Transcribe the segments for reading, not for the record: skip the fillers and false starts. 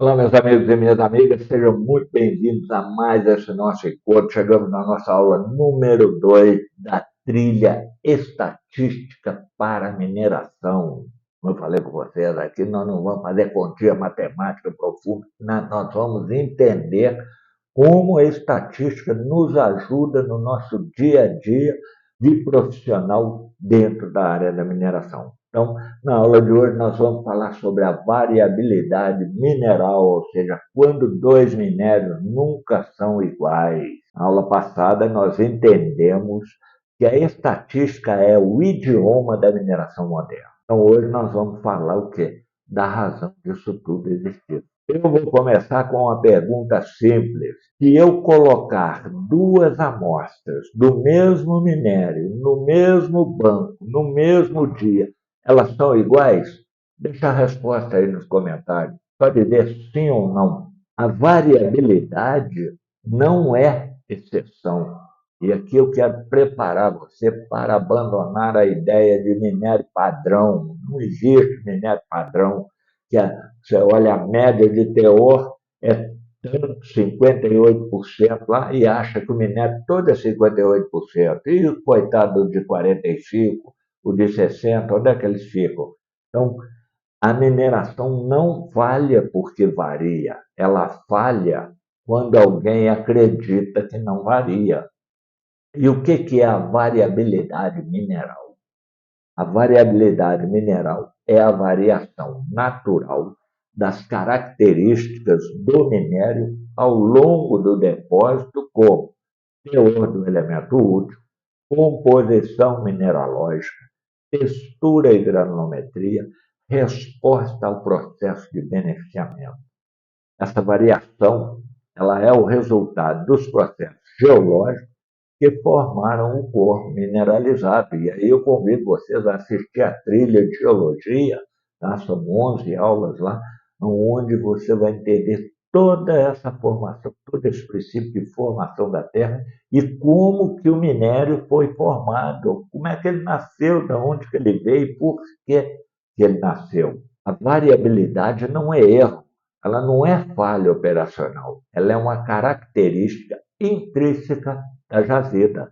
Olá, meus amigos e minhas amigas, sejam muito bem-vindos a mais esse nosso encontro. Chegamos na nossa aula número 2 da trilha estatística para mineração. Como eu falei com vocês aqui, nós não vamos fazer continha matemática profunda, nós vamos entender como a estatística nos ajuda no nosso dia a dia de profissional dentro da área da mineração. Então, na aula de hoje, nós vamos falar sobre a variabilidade mineral, ou seja, quando dois minérios nunca são iguais. Na aula passada, nós entendemos que a estatística é o idioma da mineração moderna. Então, hoje nós vamos falar o quê? Da razão disso tudo existir. Eu vou começar com uma pergunta simples. Se eu colocar duas amostras do mesmo minério, no mesmo banco, no mesmo dia, elas são iguais? Deixa a resposta aí nos comentários. Só dizer sim ou não. A variabilidade não é exceção. E aqui eu quero preparar você para abandonar a ideia de minério padrão. Não existe minério padrão. Você olha a média de teor, é tanto, 58% lá, e acha que o minério todo é 58%. E o coitado de 45%, o de 60%, onde é que eles ficam? Então, a mineração não falha porque varia, ela falha quando alguém acredita que não varia. E o que é a variabilidade mineral? A variabilidade mineral é a variação natural das características do minério ao longo do depósito, como teor do elemento útil, composição mineralógica, textura e granulometria, resposta ao processo de beneficiamento. Essa variação ela é o resultado dos processos geológicos que formaram um corpo mineralizado. E aí eu convido vocês a assistir a trilha de geologia, tá? São 11 aulas lá, onde você vai entender toda essa formação, todo esse princípio de formação da Terra e como que o minério foi formado, como é que ele nasceu, de onde que ele veio e por que ele nasceu. A variabilidade não é erro, ela não é falha operacional, ela é uma característica intrínseca da jazida.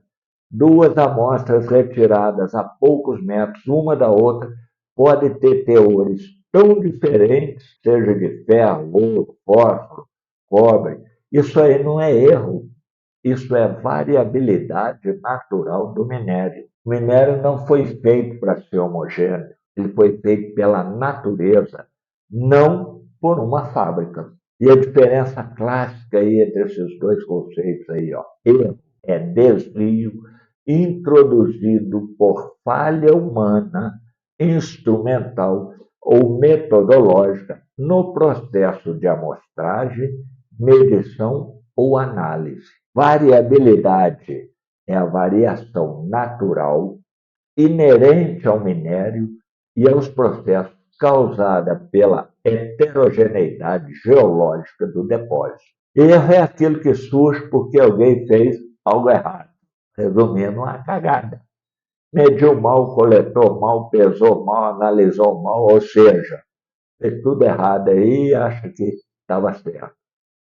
Duas amostras retiradas a poucos metros uma da outra podem ter teores tão diferentes, seja de ferro, ouro, fósforo, cobre. Isso aí não é erro, isso é variabilidade natural do minério. O minério não foi feito para ser homogêneo, ele foi feito pela natureza, não por uma fábrica. E a diferença clássica aí entre esses dois conceitos aí, ó, erro é desvio introduzido por falha humana, instrumental ou metodológica no processo de amostragem, medição ou análise. Variabilidade é a variação natural inerente ao minério e aos processos causada pela heterogeneidade geológica do depósito. Erro é aquilo que surge porque alguém fez algo errado. Resumindo, uma cagada. Mediu mal, coletou mal, pesou mal, analisou mal, ou seja, fez tudo errado aí e acha que estava certo.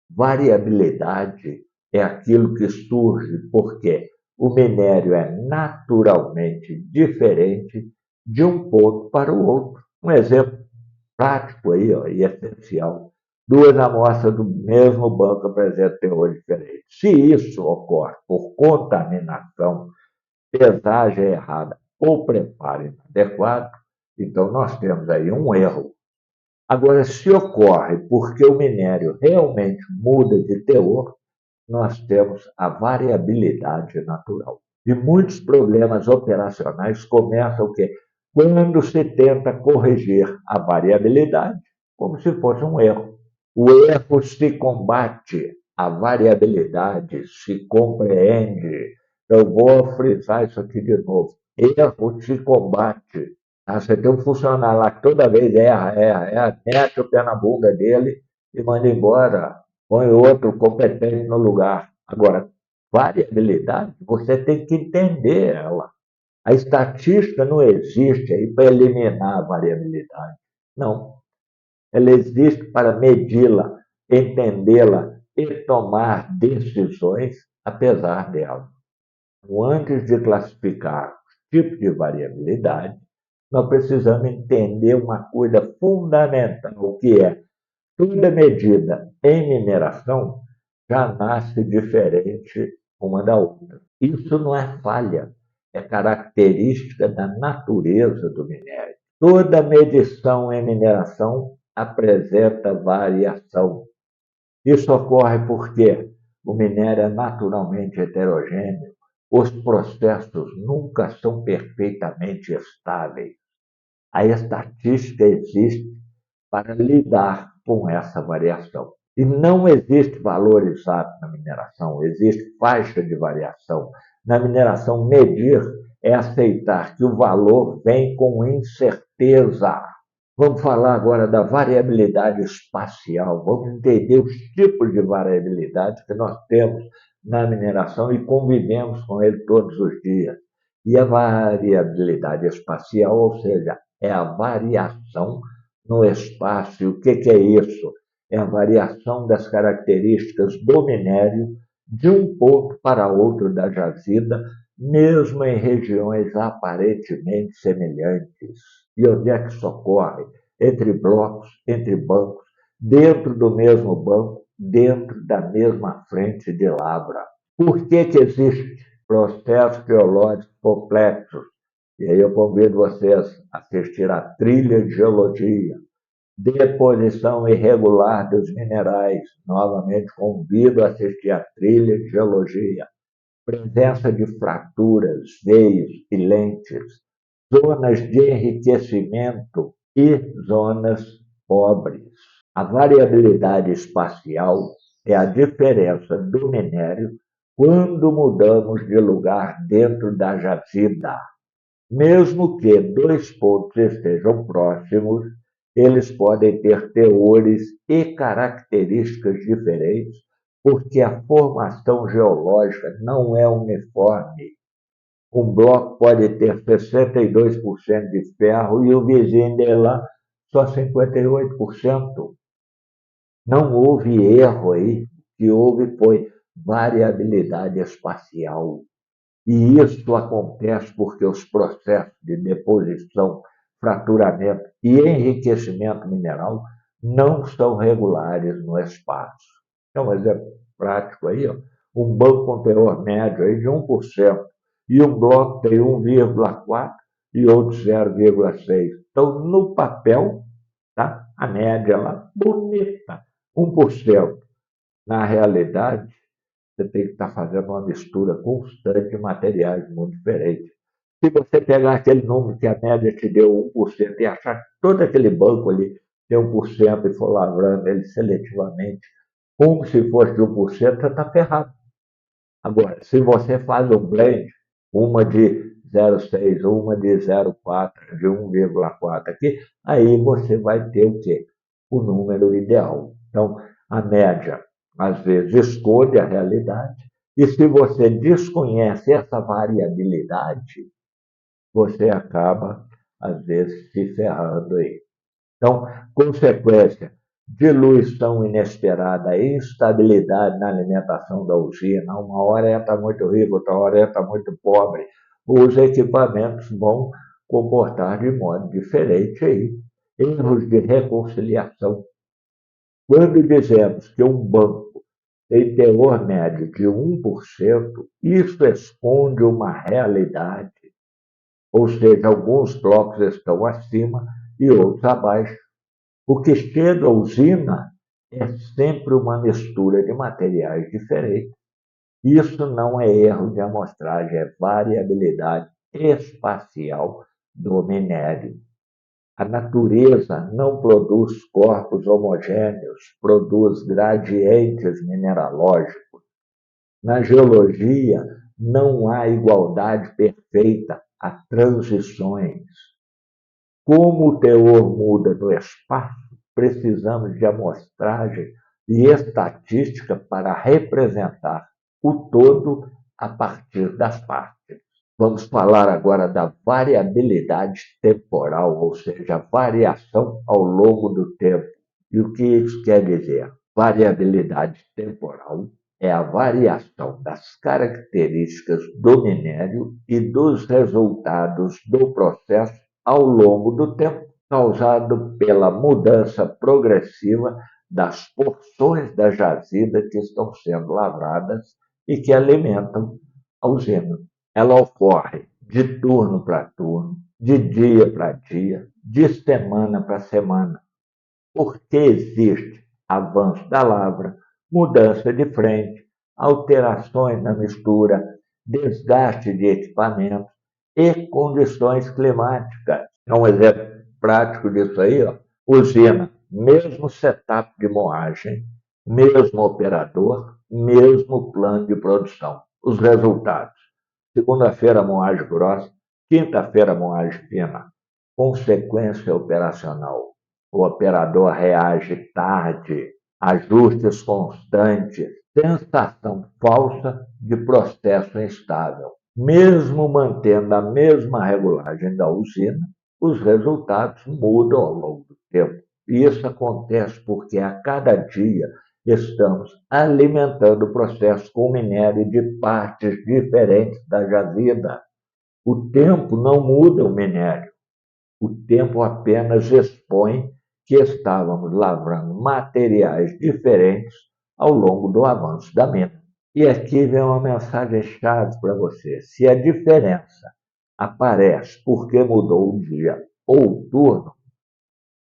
Variabilidade é aquilo que surge porque o minério é naturalmente diferente de um ponto para o outro. Um exemplo prático aí, ó, e essencial. Duas amostras do mesmo banco apresentam teor diferente. Se isso ocorre por contaminação, pesagem errada ou preparo inadequado, então nós temos aí um erro. Agora, se ocorre porque o minério realmente muda de teor, nós temos a variabilidade natural. E muitos problemas operacionais começam o quê? Quando se tenta corrigir a variabilidade, como se fosse um erro. O erro se combate, a variabilidade se compreende. Eu vou frisar isso aqui de novo. Erro se combate. Você tem um funcionário lá que toda vez erra, mete o pé na bunda dele e manda embora. Põe outro competente no lugar. Agora, variabilidade, você tem que entender ela. A estatística não existe aí para eliminar a variabilidade. Não. Ela existe para medi-la, entendê-la e tomar decisões apesar dela. Antes de classificar os tipos de variabilidade, nós precisamos entender uma coisa fundamental, que é toda medida em mineração já nasce diferente uma da outra. Isso não é falha, é característica da natureza do minério. Toda medição em mineração apresenta variação. Isso ocorre porque o minério é naturalmente heterogêneo, os processos nunca são perfeitamente estáveis. A estatística existe para lidar com essa variação. E não existe valor exato na mineração, existe faixa de variação. Na mineração, medir é aceitar que o valor vem com incerteza. Vamos falar agora da variabilidade espacial. Vamos entender os tipos de variabilidade que nós temos na mineração e convivemos com ele todos os dias. E a variabilidade espacial, ou seja, é a variação no espaço. E o que é isso? É a variação das características do minério de um ponto para outro da jazida, mesmo em regiões aparentemente semelhantes. E onde é que isso ocorre? Entre blocos, entre bancos, dentro do mesmo banco, dentro da mesma frente de lavra. Por que existe processos geológicos complexos? E aí eu convido vocês a assistir a trilha de geologia, deposição irregular dos minerais. Novamente convido a assistir a trilha de geologia, presença de fraturas, veios e lentes, zonas de enriquecimento e zonas pobres. A variabilidade espacial é a diferença do minério quando mudamos de lugar dentro da jazida. Mesmo que dois pontos estejam próximos, eles podem ter teores e características diferentes, porque a formação geológica não é uniforme. Um bloco pode ter 62% de ferro e o vizinho dele lá só 58%. Não houve erro aí, o que houve foi variabilidade espacial. E isso acontece porque os processos de deposição, fraturamento e enriquecimento mineral não são regulares no espaço. Então, um exemplo prático aí, ó, um banco com teor médio aí de 1%, e um bloco tem 1,4 e outro 0,6. Então, no papel, tá? A média lá, bonita, 1%. Na realidade, você tem que estar fazendo uma mistura constante de materiais muito diferentes. Se você pegar aquele número que a média te deu 1% e achar que todo aquele banco ali tem 1% e for lavrando ele seletivamente, como se fosse de 1%, você está ferrado. Agora, se você faz um blend, uma de 0,6, uma de 0,4, de 1,4 aqui, aí você vai ter o quê? O número ideal. Então, a média, às vezes, esconde a realidade, e se você desconhece essa variabilidade, você acaba, às vezes, se ferrando aí. Então, consequência, diluição inesperada, instabilidade na alimentação da usina. Uma hora ela está muito rica, outra hora ela está muito pobre. Os equipamentos vão comportar de modo diferente aí. Erros de reconciliação. Quando dizemos que um banco tem teor médio de 1%, isso esconde uma realidade. Ou seja, alguns blocos estão acima e outros abaixo. O que chega à usina é sempre uma mistura de materiais diferentes. Isso não é erro de amostragem, é variabilidade espacial do minério. A natureza não produz corpos homogêneos, produz gradientes mineralógicos. Na geologia, não há igualdade perfeita, há transições. Como o teor muda no espaço, precisamos de amostragem e estatística para representar o todo a partir das partes. Vamos falar agora da variabilidade temporal, ou seja, a variação ao longo do tempo. E o que isso quer dizer? Variabilidade temporal é a variação das características do minério e dos resultados do processo ao longo do tempo, causado pela mudança progressiva das porções da jazida que estão sendo lavradas e que alimentam a usina. Ela ocorre de turno para turno, de dia para dia, de semana para semana, porque existe avanço da lavra, mudança de frente, alterações na mistura, desgaste de equipamentos e condições climáticas. É um exemplo prático disso aí, ó. Usina, mesmo setup de moagem, mesmo operador, mesmo plano de produção. Os resultados: segunda-feira, moagem grossa, quinta-feira, moagem fina. Consequência operacional: o operador reage tarde, ajustes constantes, sensação falsa de processo instável. Mesmo mantendo a mesma regulagem da usina, os resultados mudam ao longo do tempo. E isso acontece porque a cada dia estamos alimentando o processo com minério de partes diferentes da jazida. O tempo não muda o minério, o tempo apenas expõe que estávamos lavrando materiais diferentes ao longo do avanço da mina. E aqui vem uma mensagem-chave para você. Se a diferença aparece porque mudou o dia ou o turno,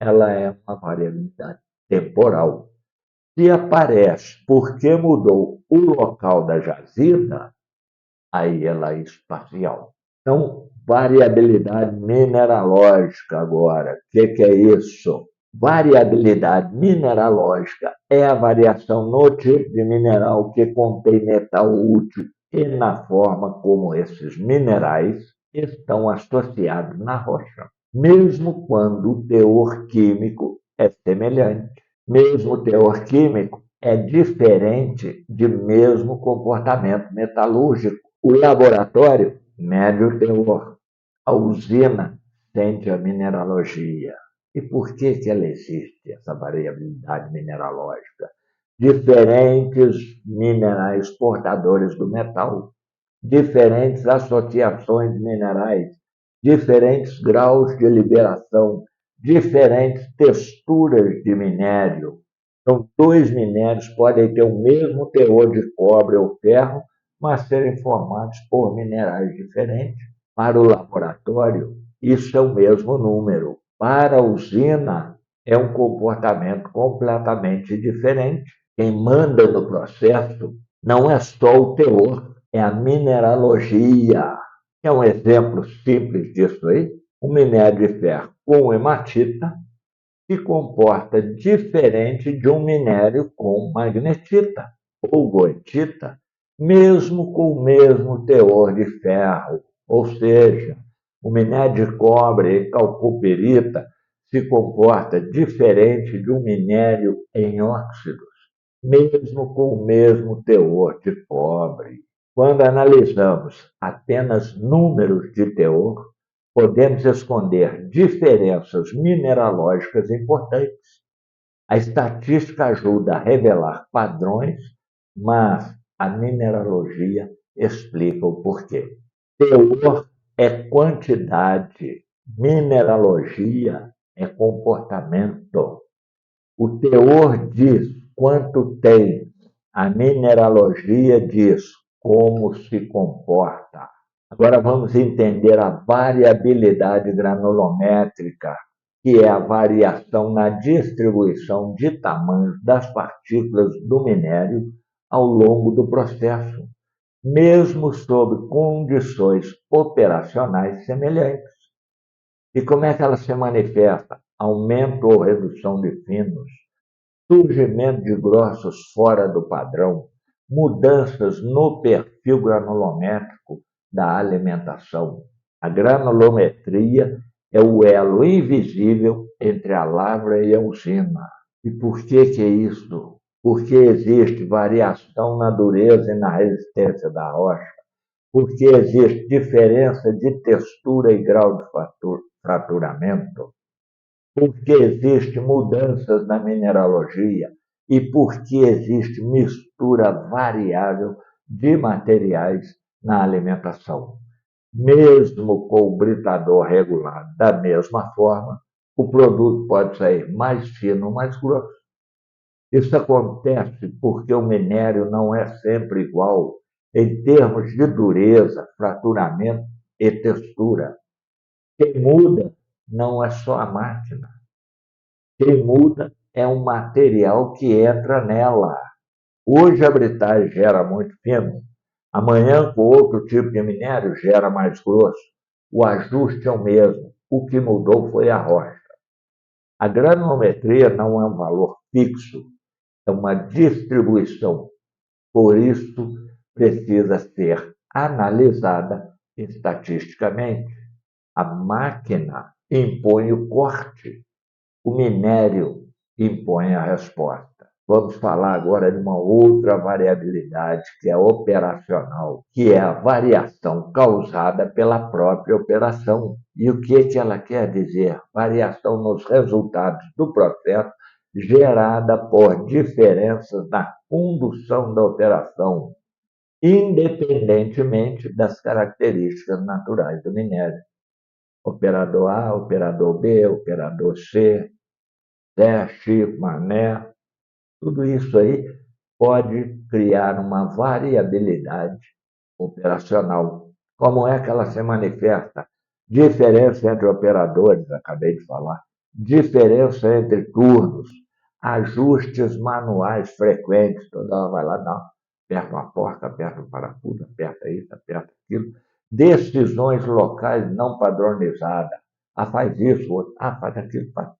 ela é uma variabilidade temporal. Se aparece porque mudou o local da jazida, aí ela é espacial. Então, variabilidade mineralógica agora. O que é isso? Variabilidade mineralógica é a variação no tipo de mineral que contém metal útil e na forma como esses minerais estão associados na rocha, mesmo quando o teor químico é semelhante. Mesmo o teor químico é diferente de mesmo comportamento metalúrgico. O laboratório mede o teor, a usina sente a mineralogia. E por que ela existe, essa variabilidade mineralógica? Diferentes minerais portadores do metal, diferentes associações de minerais, diferentes graus de liberação, diferentes texturas de minério. Então, dois minérios podem ter o mesmo teor de cobre ou ferro, mas serem formados por minerais diferentes. Para o laboratório, isso é o mesmo número. Para a usina, é um comportamento completamente diferente. Quem manda no processo não é só o teor, é a mineralogia. É um exemplo simples disso aí. Um minério de ferro com hematita se comporta diferente de um minério com magnetita ou goetita, mesmo com o mesmo teor de ferro. Ou seja, o minério de cobre e calcoperita se comporta diferente de um minério em óxidos, mesmo com o mesmo teor de cobre. Quando analisamos apenas números de teor, podemos esconder diferenças mineralógicas importantes. A estatística ajuda a revelar padrões, mas a mineralogia explica o porquê. Teor é quantidade, mineralogia é comportamento. O teor diz quanto tem, a mineralogia diz como se comporta. Agora vamos entender a variabilidade granulométrica, que é a variação na distribuição de tamanhos das partículas do minério ao longo do processo, mesmo sob condições operacionais semelhantes. E como é que ela se manifesta? Aumento ou redução de finos, surgimento de grossos fora do padrão, mudanças no perfil granulométrico da alimentação. A granulometria é o elo invisível entre a lavra e a usina. E por que é isso? Porque existe variação na dureza e na resistência da rocha, porque existe diferença de textura e grau de fraturamento, porque existem mudanças na mineralogia e porque existe mistura variável de materiais na alimentação. Mesmo com o britador regulado da mesma forma, o produto pode sair mais fino ou mais grosso. Isso acontece porque o minério não é sempre igual em termos de dureza, fraturamento e textura. Quem muda não é só a máquina. Quem muda é um material que entra nela. Hoje a britagem gera muito fino, amanhã com outro tipo de minério gera mais grosso. O ajuste é o mesmo. O que mudou foi a rocha. A granulometria não é um valor fixo, é uma distribuição. Por isso, precisa ser analisada estatisticamente. A máquina impõe o corte, o minério impõe a resposta. Vamos falar agora de uma outra variabilidade que é operacional, que é a variação causada pela própria operação. E o que ela quer dizer? Variação nos resultados do processo gerada por diferenças na condução da operação, independentemente das características naturais do minério. Operador A, operador B, operador C, Zé, Chico, Mané, tudo isso aí pode criar uma variabilidade operacional. Como é que ela se manifesta? Diferença entre operadores, acabei de falar, diferença entre turnos, ajustes manuais frequentes, toda hora vai lá, não, aperta uma porta, aperta um parafuso, aperta isso, aperta aquilo. Decisões locais não padronizadas. Ah, faz isso, outro, faz aquilo, faz.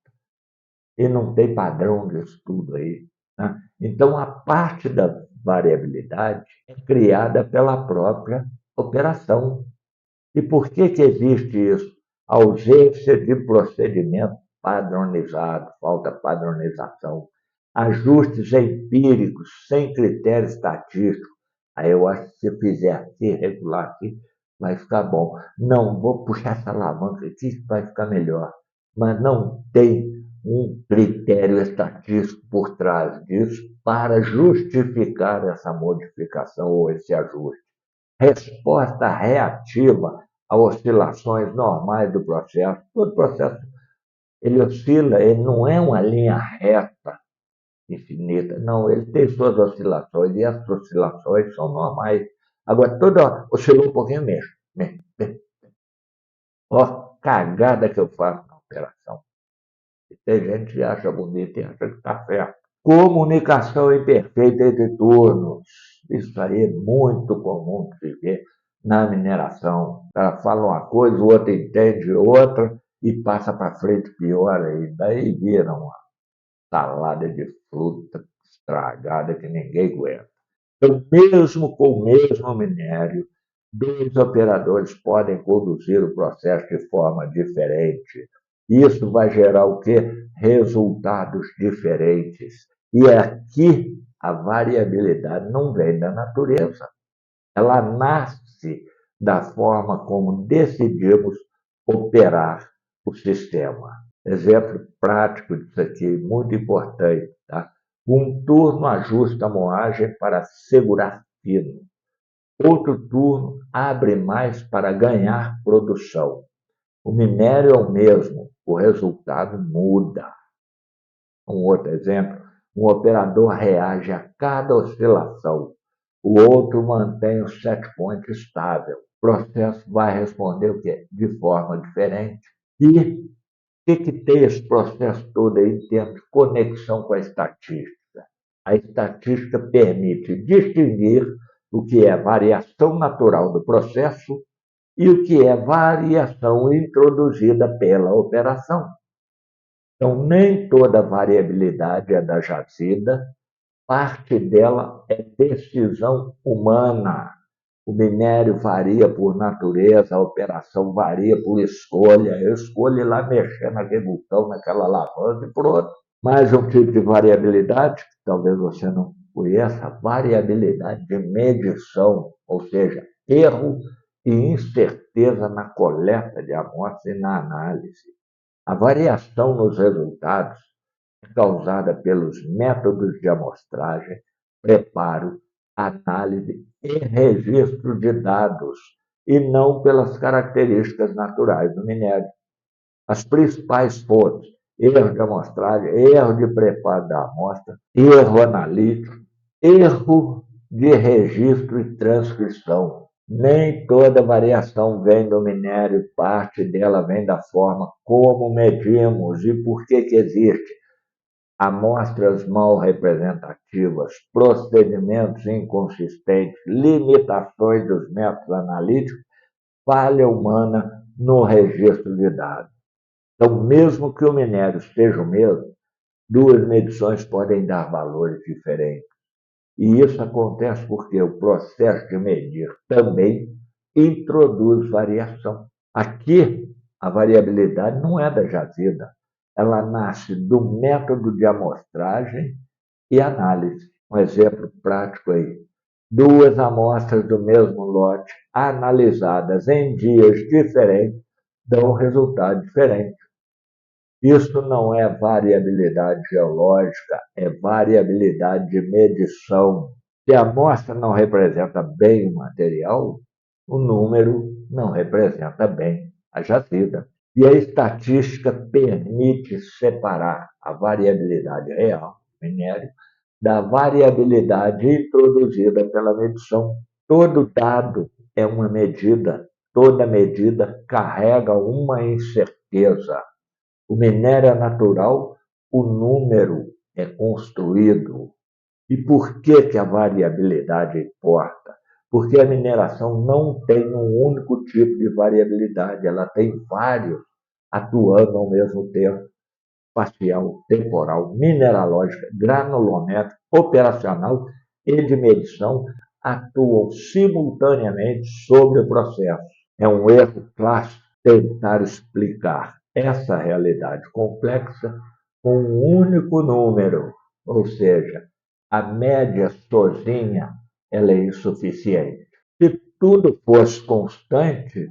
E não tem padrão disso tudo aí. Né? Então, a parte da variabilidade é criada pela própria operação. E por que existe isso? Ausência de procedimento padronizado, falta padronização, ajustes empíricos, sem critério estatístico. Aí eu acho que se fizer assim, regular aqui, vai ficar bom. Não, vou puxar essa alavanca aqui, vai ficar melhor. Mas não tem um critério estatístico por trás disso para justificar essa modificação ou esse ajuste. Resposta reativa a oscilações normais do processo. Todo processo ele oscila, ele não é uma linha reta infinita, não, ele tem suas oscilações e essas oscilações são normais. Agora, toda oscilou um pouquinho mesmo. Ó, cagada que eu faço na operação. E tem gente que acha bonito e acha que está certo. Comunicação imperfeita entre turnos. Isso aí é muito comum de se ver na mineração. O cara fala uma coisa, o outro entende outra e passa para frente pior aí. Daí vira uma salada de fruta estragada que ninguém aguenta. Então, mesmo com o mesmo minério, dois operadores podem conduzir o processo de forma diferente. Isso vai gerar o quê? Resultados diferentes. E aqui a variabilidade não vem da natureza. Ela nasce da forma como decidimos operar o sistema. Exemplo prático disso aqui, muito importante. Tá? Um turno ajusta a moagem para segurar fino. Outro turno abre mais para ganhar produção. O minério é o mesmo, o resultado muda. Um outro exemplo, um operador reage a cada oscilação, o outro mantém o set point estável. O processo vai responder o quê? De forma diferente. E o que tem esse processo todo aí em termos de conexão com a estatística? A estatística permite distinguir o que é variação natural do processo e o que é variação introduzida pela operação. Então, nem toda variabilidade é da jazida, parte dela é decisão humana. O minério varia por natureza, a operação varia por escolha. Eu escolho ir lá mexer naquele botão, naquela alavanca e pronto. Mais um tipo de variabilidade, que talvez você não conheça, variabilidade de medição, ou seja, erro e incerteza na coleta de amostras e na análise. A variação nos resultados é causada pelos métodos de amostragem, preparo, análise e registro de dados, e não pelas características naturais do minério. As principais fontes: erro de amostragem, erro de preparo da amostra, erro analítico, erro de registro e transcrição. Nem toda variação vem do minério, parte dela vem da forma como medimos e por que existe. Amostras mal representativas, procedimentos inconsistentes, limitações dos métodos analíticos, falha humana no registro de dados. Então, mesmo que o minério seja o mesmo, duas medições podem dar valores diferentes. E isso acontece porque o processo de medir também introduz variação. Aqui, a variabilidade não é da jazida, ela nasce do método de amostragem e análise. Um exemplo prático aí. Duas amostras do mesmo lote, analisadas em dias diferentes, dão resultado diferente. Isso não é variabilidade geológica, é variabilidade de medição. Se a amostra não representa bem o material, o número não representa bem a jazida. E a estatística permite separar a variabilidade real do minério da variabilidade introduzida pela medição. Todo dado é uma medida, toda medida carrega uma incerteza. O minério é natural, o número é construído. E por que a variabilidade importa? Porque a mineração não tem um único tipo de variabilidade, ela tem vários atuando ao mesmo tempo: espacial, temporal, mineralógica, granulométrica, operacional e de medição, atuam simultaneamente sobre o processo. É um erro clássico tentar explicar essa realidade complexa com um único número, ou seja, a média sozinha ela é insuficiente. Se tudo fosse constante,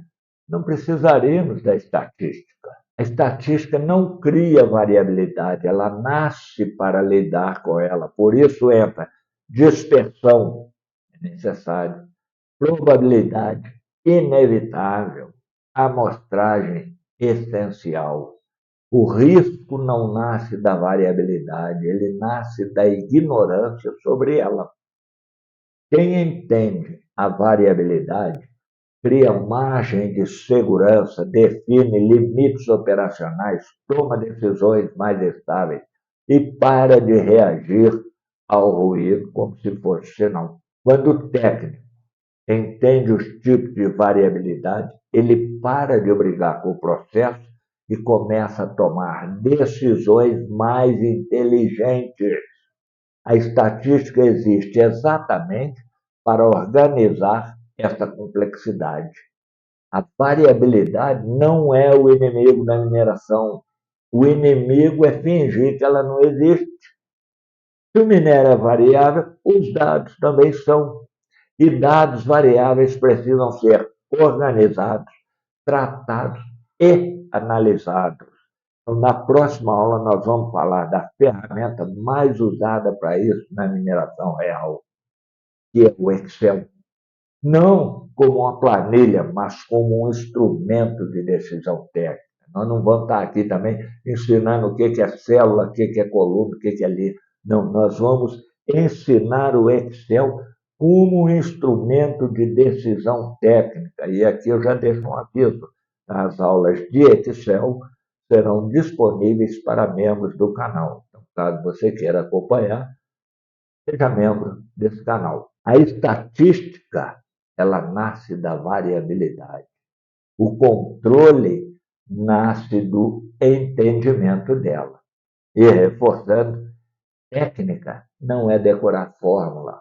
não precisaríamos da estatística. A estatística não cria variabilidade, ela nasce para lidar com ela. Por isso entra dispersão, é necessário, probabilidade inevitável, amostragem essencial. O risco não nasce da variabilidade, ele nasce da ignorância sobre ela. Quem entende a variabilidade cria margem de segurança, define limites operacionais, toma decisões mais estáveis e para de reagir ao ruído como se fosse senão. Quando o técnico entende os tipos de variabilidade, ele para de brigar com o processo e começa a tomar decisões mais inteligentes. A estatística existe exatamente para organizar essa complexidade. A variabilidade não é o inimigo da mineração. O inimigo é fingir que ela não existe. Se o minério é variável, os dados também são. E dados variáveis precisam ser organizados, tratados e analisados. Então, na próxima aula, nós vamos falar da ferramenta mais usada para isso na mineração real, que é o Excel. Não como uma planilha, mas como um instrumento de decisão técnica. Nós não vamos estar aqui também ensinando o que é célula, o que é coluna, o que é linha. Não, nós vamos ensinar o Excel como um instrumento de decisão técnica. E aqui eu já deixo um aviso: as aulas de Excel serão disponíveis para membros do canal. Então, caso você queira acompanhar, seja membro desse canal. A estatística, ela nasce da variabilidade. O controle nasce do entendimento dela. E reforçando, técnica não é decorar fórmula,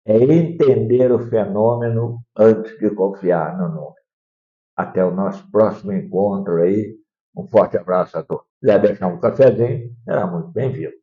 é entender o fenômeno antes de confiar no número. Até o nosso próximo encontro aí. Um forte abraço a todos. Se quiser deixar um cafezinho, será muito bem-vindo.